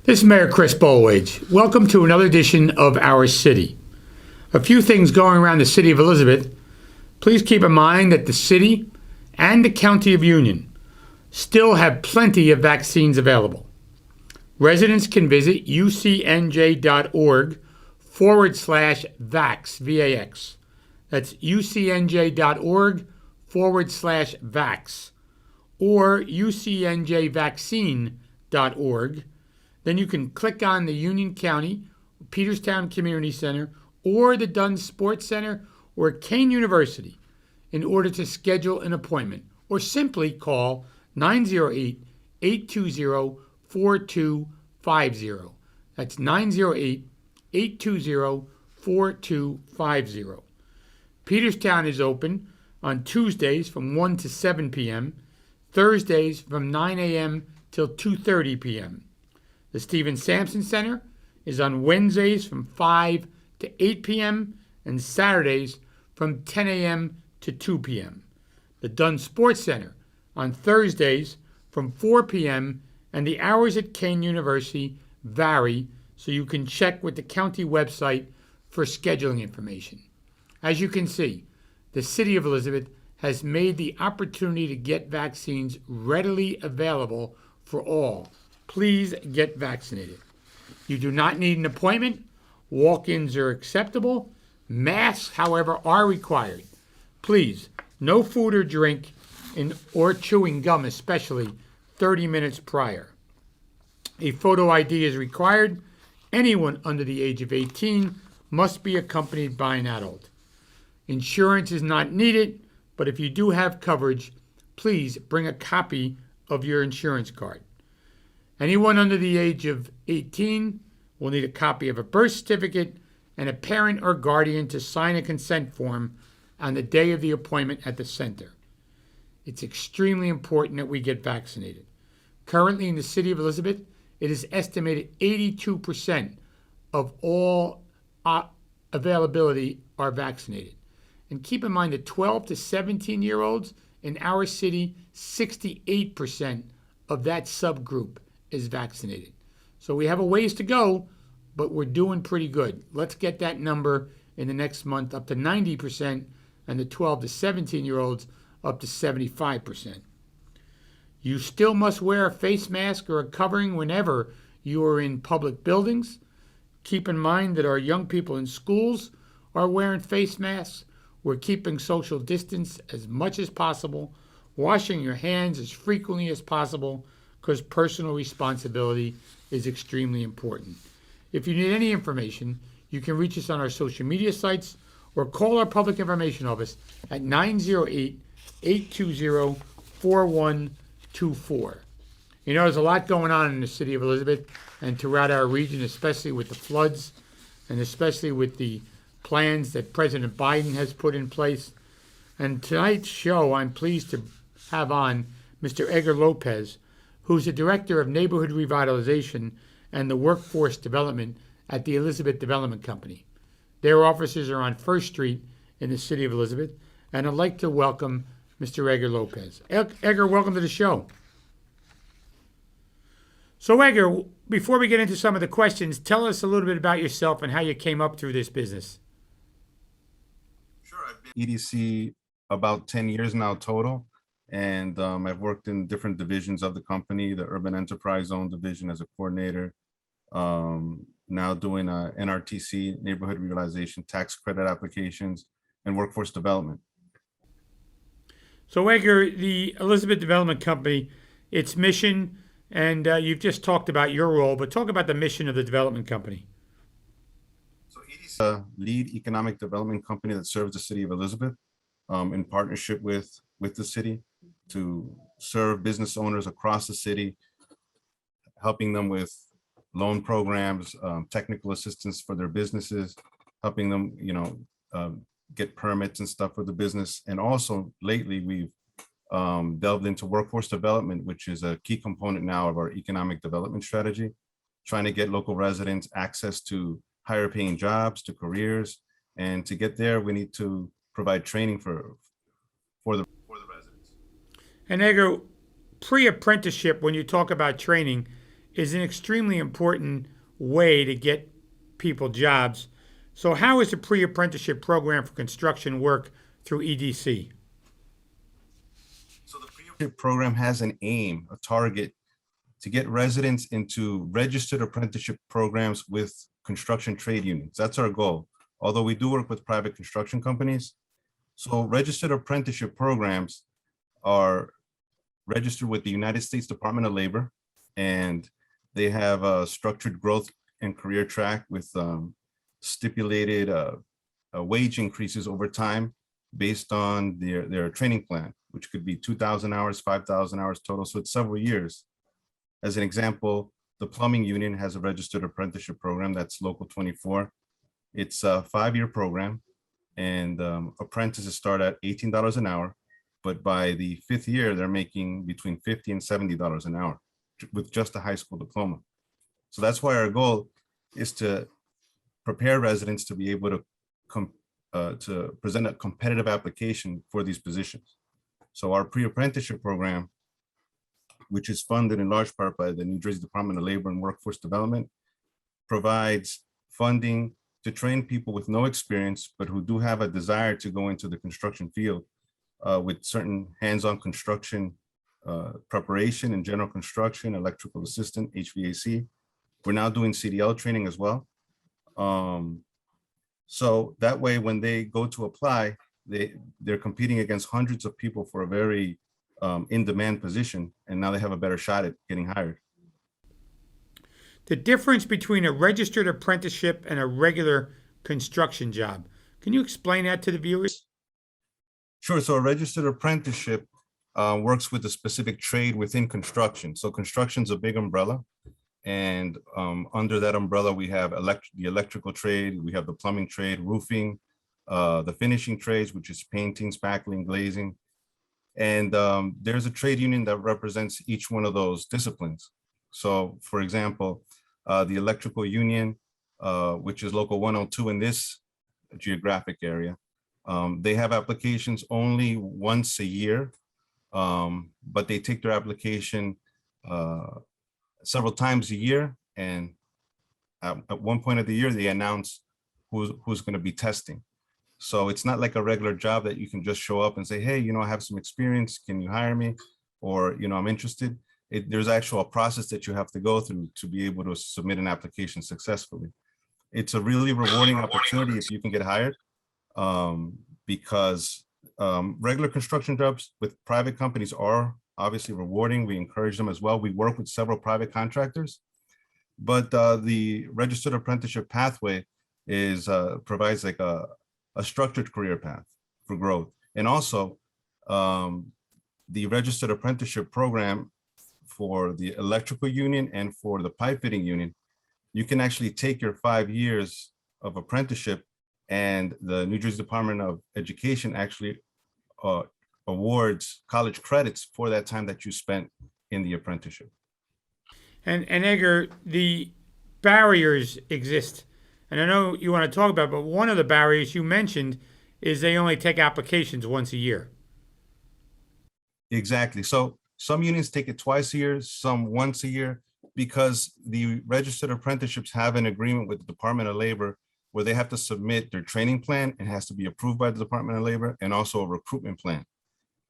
This is Mayor Chris Bollwage. Welcome to another edition of Our City. A few things going around the city of Elizabeth. Please keep in mind that the city and the county of Union still have plenty of vaccines available. Residents can visit ucnj.org/vax, V-A-X. That's ucnj.org/vax or ucnjvaccine.org. Then you can click on the Union County, Peterstown Community Center, or the Dunn Sports Center, or Kane University in order to schedule an appointment, or simply call 908-820-4250. That's 908-820-4250. Peterstown is open on Tuesdays from 1 to 7 p.m., Thursdays from 9 a.m. till 2:30 p.m. The Stephen Sampson Center is on Wednesdays from 5 to 8 p.m. and Saturdays from 10 a.m. to 2 p.m. The Dunn Sports Center on Thursdays from 4 p.m. and the hours at Kane University vary, so you can check with the county website for scheduling information. As you can see, the City of Elizabeth has made the opportunity to get vaccines readily available for all. Please get vaccinated. You do not need an appointment. Walk-ins are acceptable. Masks, however, are required. Please, no food or drink or chewing gum, especially 30 minutes prior. A photo ID is required. Anyone under the age of 18 must be accompanied by an adult. Insurance is not needed, but if you do have coverage, please bring a copy of your insurance card. Anyone under the age of 18 will need a copy of a birth certificate and a parent or guardian to sign a consent form on the day of the appointment at the center. It's extremely important that we get vaccinated. Currently in the city of Elizabeth, it is estimated 82% of all availability are vaccinated. And keep in mind that 12 to 17-year-olds in our city, 68% of that subgroup is vaccinated. So we have a ways to go, but we're doing pretty good. Let's get that number in the next month up to 90% and the 12 to 17-year-olds up to 75%. You still must wear a face mask or a covering whenever you are in public buildings. Keep in mind that our young people in schools are wearing face masks. We're keeping social distance as much as possible, washing your hands as frequently as possible, because personal responsibility is extremely important. If you need any information, you can reach us on our social media sites or call our public information office at 908-820-4124. You know, there's a lot going on in the city of Elizabeth and throughout our region, especially with the floods and especially with the plans that President Biden has put in place. And tonight's show, I'm pleased to have on Mr. Edgar Lopez, who's the Director of Neighborhood Revitalization and the Workforce Development at the Elizabeth Development Company. Their offices are on First Street in the city of Elizabeth, and I'd like to welcome Mr. Edgar Lopez. Edgar, welcome to the show. So Edgar, before we get into some of the questions, tell us a little bit about yourself and how you came up through this business. Sure, I've been EDC about 10 years now total. And I've worked in different divisions of the company, the Urban Enterprise Zone division as a coordinator, now doing NRTC, Neighborhood Revitalization, tax credit applications, and workforce development. So Edgar, the Elizabeth Development Company, its mission, and you've just talked about your role, but talk about the mission of the development company. So EDC is a lead economic development company that serves the city of Elizabeth in partnership with the city to serve business owners across the city, helping them with loan programs, technical assistance for their businesses, helping them, get permits and stuff for the business. And also lately we've delved into workforce development, which is a key component now of our economic development strategy, trying to get local residents access to higher paying jobs, to careers. And to get there, we need to provide training for the residents. And Edgar, pre-apprenticeship, when you talk about training, is an extremely important way to get people jobs. So, how is the pre-apprenticeship program for construction work through EDC? So the pre-apprenticeship program has an aim, a target, to get residents into registered apprenticeship programs with construction trade unions. That's our goal. Although we do work with private construction companies. So registered apprenticeship programs are registered with the United States Department of Labor, and they have a structured growth and career track with stipulated wage increases over time based on their training plan, which could be 2,000 hours, 5,000 hours total. So it's several years. As an example, the plumbing union has a registered apprenticeship program that's Local 24. It's a 5-year program, and apprentices start at $18 an hour. But by the 5th year, they're making between $50 and $70 an hour with just a high school diploma. So that's why our goal is to prepare residents to be able to present a competitive application for these positions. So our pre-apprenticeship program, which is funded in large part by the New Jersey Department of Labor and Workforce Development, provides funding to train people with no experience, but who do have a desire to go into the construction field with certain hands-on construction preparation and general construction, electrical assistant, HVAC. We're now doing CDL training as well. So that way, when they go to apply, they're competing against hundreds of people for a very in-demand position, and now they have a better shot at getting hired. The difference between a registered apprenticeship and a regular construction job. Can you explain that to the viewers? Sure. So a registered apprenticeship works with a specific trade within construction. So construction's a big umbrella. And under that umbrella, we have the electrical trade, we have the plumbing trade, roofing, the finishing trades, which is painting, spackling, glazing. And there's a trade union that represents each one of those disciplines. So for example, the electrical union, which is Local 102 in this geographic area, they have applications only once a year, but they take their application several times a year. And at one point of the year, they announce who's going to be testing. So it's not like a regular job that you can just show up and say, hey, I have some experience. Can you hire me? Or, I'm interested. There's actually a process that you have to go through to be able to submit an application successfully. It's a really rewarding opportunity if you can get hired, because regular construction jobs with private companies are obviously rewarding. We encourage them as well. We work with several private contractors, but the registered apprenticeship pathway provides like a structured career path for growth. And also the registered apprenticeship program for the electrical union and for the pipe fitting union, you can actually take your 5 years of apprenticeship, and the New Jersey Department of Education actually awards college credits for that time that you spent in the apprenticeship. And Edgar, the barriers exist. And I know you want to talk about it, but one of the barriers you mentioned is they only take applications once a year. Exactly. So some unions take it twice a year, some once a year, because the registered apprenticeships have an agreement with the Department of Labor where they have to submit their training plan. It has to be approved by the Department of Labor, and also a recruitment plan.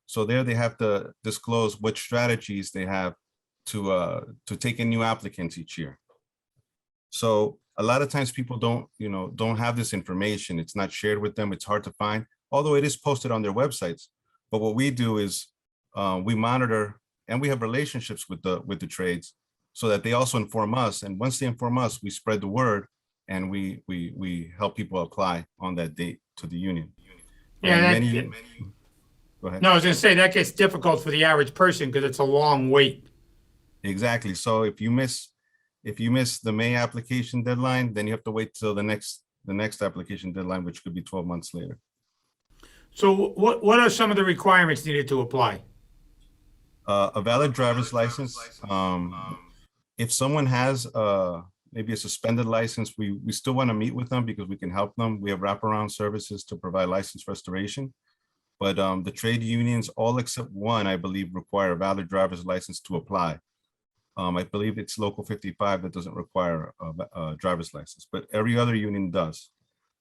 So there they have to disclose what strategies they have to take in new applicants each year. So a lot of times people don't have this information. It's not shared with them. It's hard to find, although it is posted on their websites. But what we do is we monitor, and we have relationships with the trades so that they also inform us. And once they inform us, we spread the word, and we help people apply on that date to the union. Yeah, Go ahead. No, I was going to say that gets difficult for the average person because it's a long wait. Exactly. So if you miss the May application deadline, then you have to wait till the next application deadline, which could be 12 months later. So what are some of the requirements needed to apply? A valid driver's license. If someone has maybe a suspended license, we still want to meet with them because we can help them. We have wraparound services to provide license restoration. But the trade unions, all except one, I believe, require a valid driver's license to apply. I believe it's local 55 that doesn't require a driver's license, but every other union does.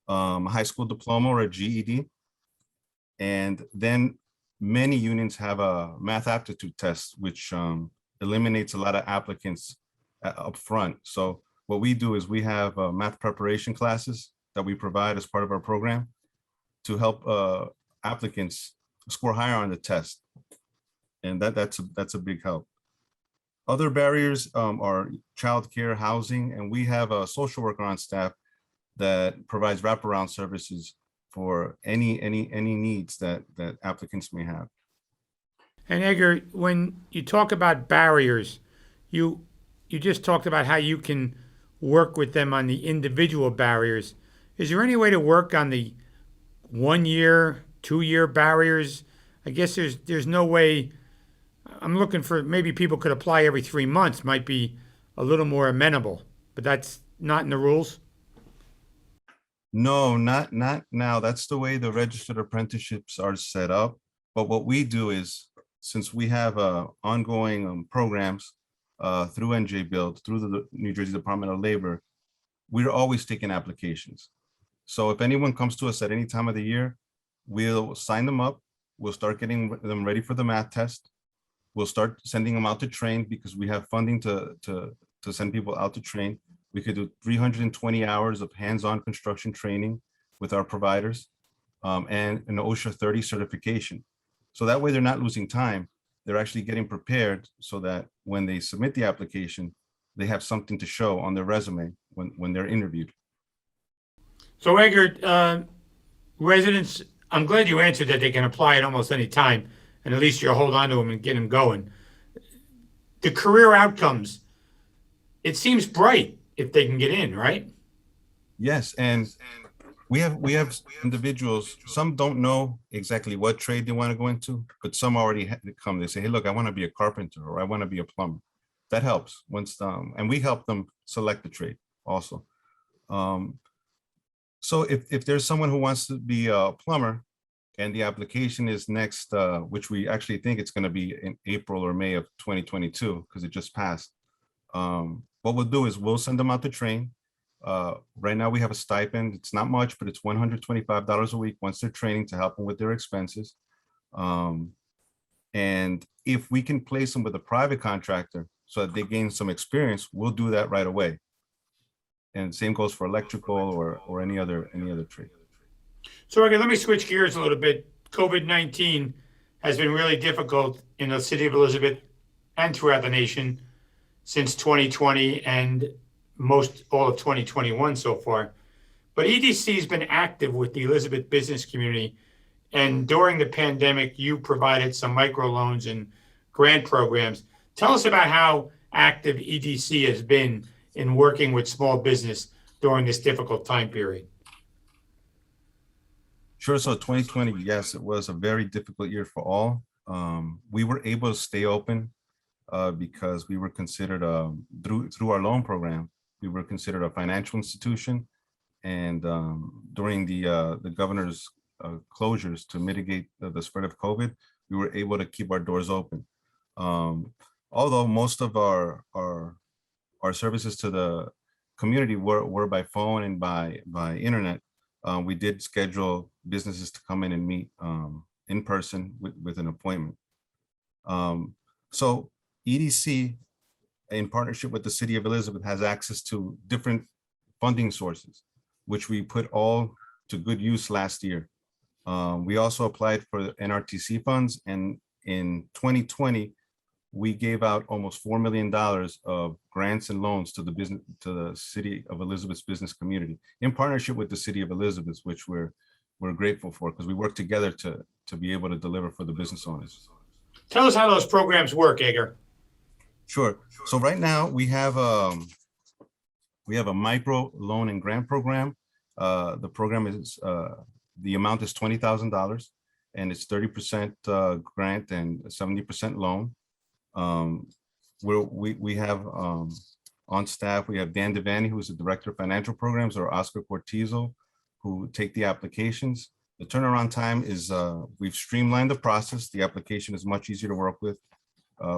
A high school diploma or a GED. And then many unions have a math aptitude test, which eliminates a lot of applicants up front. So what we do is we have math preparation classes that we provide as part of our program to help applicants score higher on the test. And that's a big help. Other barriers are childcare, housing, and we have a social worker on staff that provides wraparound services for any needs that applicants may have. And Edgar, when you talk about barriers, you just talked about how you can work with them on the individual barriers. Is there any way to work on the 1 year, 2 year barriers? I guess there's no way. I'm looking for maybe people could apply every 3 months, might be a little more amenable, but that's not in the rules. No, not now. That's the way the registered apprenticeships are set up. But what we do is, since we have ongoing programs through NJBUILD, through the New Jersey Department of Labor, we're always taking applications. So if anyone comes to us at any time of the year, we'll sign them up. We'll start getting them ready for the math test. We'll start sending them out to train because we have funding to send people out to train. We could do 320 hours of hands-on construction training with our providers and an OSHA 30 certification. So that way they're not losing time. They're actually getting prepared so that when they submit the application, they have something to show on their resume when they're interviewed. So Edgar, residents, I'm glad you answered that they can apply at almost any time, and at least you'll hold on to them and get them going. The career outcomes, it seems bright if they can get in, right? Yes, and we have individuals, some don't know exactly what trade they want to go into, but some already come. They say, hey, look, I want to be a carpenter or I want to be a plumber. That helps once, and we help them select the trade also. So if there's someone who wants to be a plumber and the application is next, which we actually think it's going to be in April or May of 2022, because it just passed. What we'll do is we'll send them out to train. Right now we have a stipend. It's not much, but it's $125 a week once they're training to help them with their expenses. And if we can place them with a private contractor so that they gain some experience, we'll do that right away. And same goes for electrical or any other trade. So again, let me switch gears a little bit. COVID-19 has been really difficult in the city of Elizabeth and throughout the nation since 2020 and all of 2021 so far. But EDC has been active with the Elizabeth business community. And during the pandemic, you provided some microloans and grant programs. Tell us about how active EDC has been in working with small business during this difficult time period. Sure. So 2020, yes, it was a very difficult year for all. We were able to stay open because we were considered through our loan program, we were considered a financial institution. And during the governor's closures to mitigate the spread of COVID, we were able to keep our doors open. Although most of our services to the community were by phone and by internet, we did schedule businesses to come in and meet in person with an appointment. So EDC, in partnership with the city of Elizabeth, has access to different funding sources, which we put all to good use last year. We also applied for NRTC funds, and in 2020, we gave out almost $4 million of grants and loans to the city of Elizabeth's business community, in partnership with the city of Elizabeth, which we're grateful for because we work together to be able to deliver for the business owners. Tell us how those programs work, Edgar. Sure. So right now we have a micro loan and grant program. The program is the amount is $20,000, and it's 30% grant and 70% loan. We have on staff, we have Dan Devaney, who's the director of financial programs, or Oscar Cortizo, who take the applications. The turnaround time is, we've streamlined the process. The application is much easier to work with.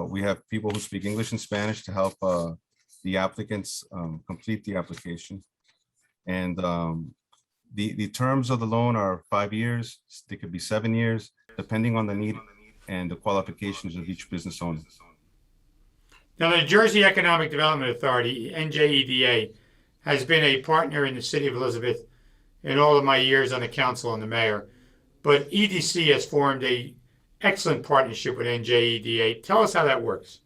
We have people who speak English and Spanish to help the applicants complete the application. And the terms of the loan are 5 years. They could be 7 years, depending on the need and the qualifications of each business owner. Now, the New Jersey Economic Development Authority, NJEDA, has been a partner in the city of Elizabeth in all of my years on the council and the mayor. But EDC has formed a excellent partnership with NJEDA. Tell us how that works.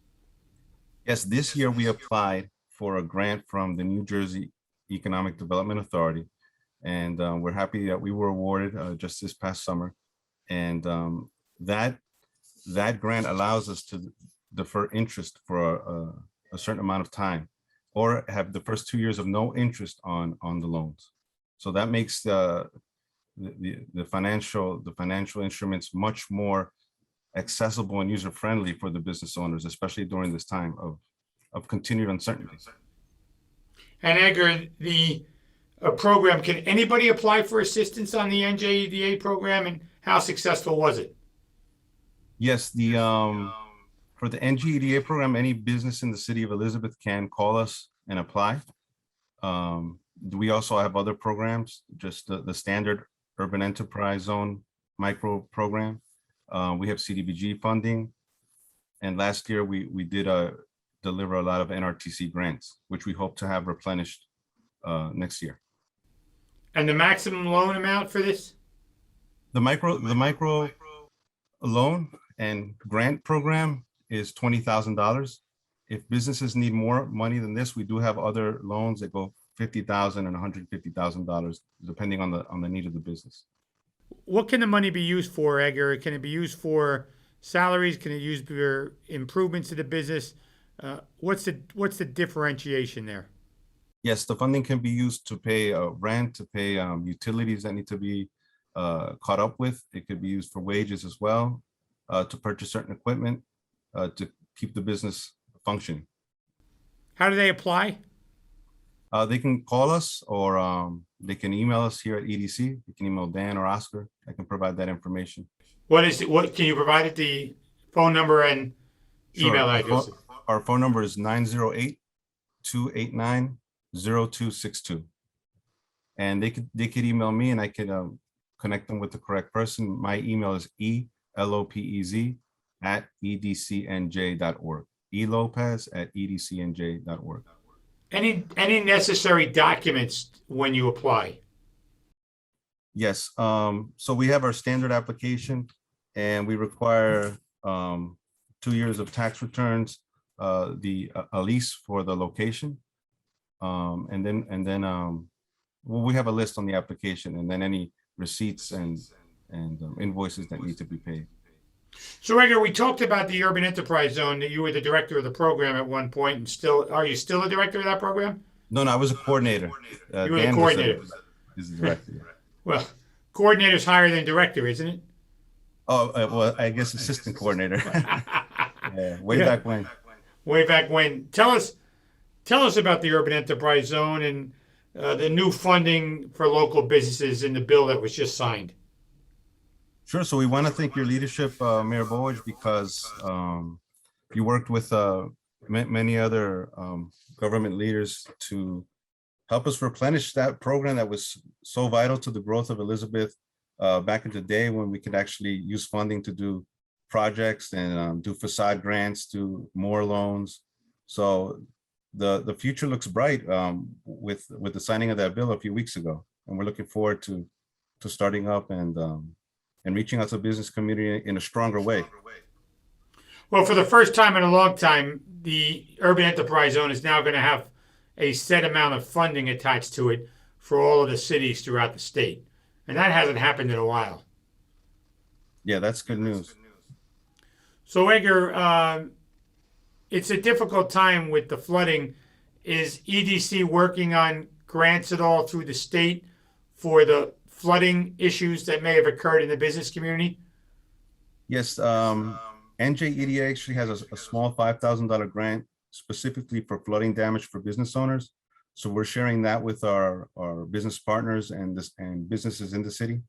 Yes, this year we applied for a grant from the New Jersey Economic Development Authority, and we're happy that we were awarded just this past summer. And that grant allows us to defer interest for a certain amount of time, or have the first 2 years of no interest on the loans. So that makes the financial instruments much more accessible and user friendly for the business owners, especially during this time of continued uncertainty. And Edgar, the program, can anybody apply for assistance on the NJEDA program, and how successful was it? Yes, for the NJEDA program, any business in the city of Elizabeth can call us and apply. We also have other programs, just the standard urban enterprise zone micro program. We have CDBG funding. And last year we did deliver a lot of NRTC grants, which we hope to have replenished next year. And the maximum loan amount for this? The micro loan and grant program is $20,000. If businesses need more money than this, we do have other loans that go $50,000 and $150,000, depending on the need of the business. What can the money be used for, Edgar? Can it be used for salaries? Can it be used for improvements to the business? What's the differentiation there? Yes, the funding can be used to pay rent, to pay utilities that need to be caught up with. It could be used for wages as well, to purchase certain equipment, to keep the business functioning. How do they apply? They can call us, or they can email us here at EDC. You can email Dan or Oscar. I can provide that information. What can you provide it, the phone number and email address? Our phone number is 908-289-0262. And they could email me, and I could connect them with the correct person. My email is elopez@edcnj.org. elopez@edcnj.org. Any necessary documents when you apply? Yes. So we have our standard application, and we require 2 years of tax returns, a lease for the location, and then we have a list on the application, and then any receipts and invoices that need to be paid. So, Edgar, we talked about the urban enterprise zone, that you were the director of the program at one point, and are you still the director of that program? No, I was a coordinator. You were the coordinator. Is the director. Yeah. Well, coordinator's higher than director, isn't it? Oh, well, I guess assistant coordinator. Yeah, way back when. Way back when. Tell us about the urban enterprise zone and the new funding for local businesses in the bill that was just signed. Sure. So we want to thank your leadership, Mayor Bollwage, because you worked with many other government leaders to help us replenish that program that was so vital to the growth of Elizabeth back in the day, when we could actually use funding to do projects and do facade grants, do more loans. So the future looks bright with the signing of that bill a few weeks ago, and we're looking forward to starting up and reaching out to the business community in a stronger way. Well, for the first time in a long time, the urban enterprise zone is now going to have a set amount of funding attached to it for all of the cities throughout the state. And that hasn't happened in a while. Yeah, that's good news. So, Edgar, it's a difficult time with the flooding. Is EDC working on grants at all through the state for the flooding issues that may have occurred in the business community? Yes, NJEDA actually has a small $5,000 grant specifically for flooding damage for business owners. So we're sharing that with our business partners and businesses in the city,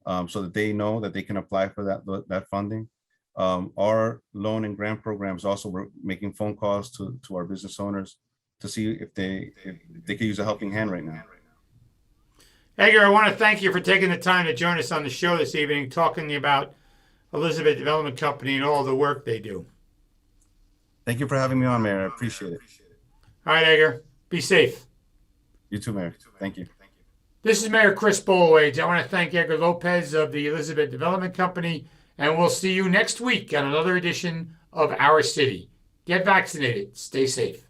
so that they know that they can apply for that funding. Our loan and grant programs also, we're making phone calls to our business owners to see if they could use a helping hand right now. Edgar, I want to thank you for taking the time to join us on the show this evening, talking about Elizabeth Development Company and all the work they do. Thank you for having me on, Mayor. I appreciate it. All right, Edgar, be safe. You too, Mayor. Thank you. This is Mayor Chris Bollwage. I want to thank Edgar Lopez of the Elizabeth Development Company, and we'll see you next week on another edition of Our City. Get vaccinated. Stay safe.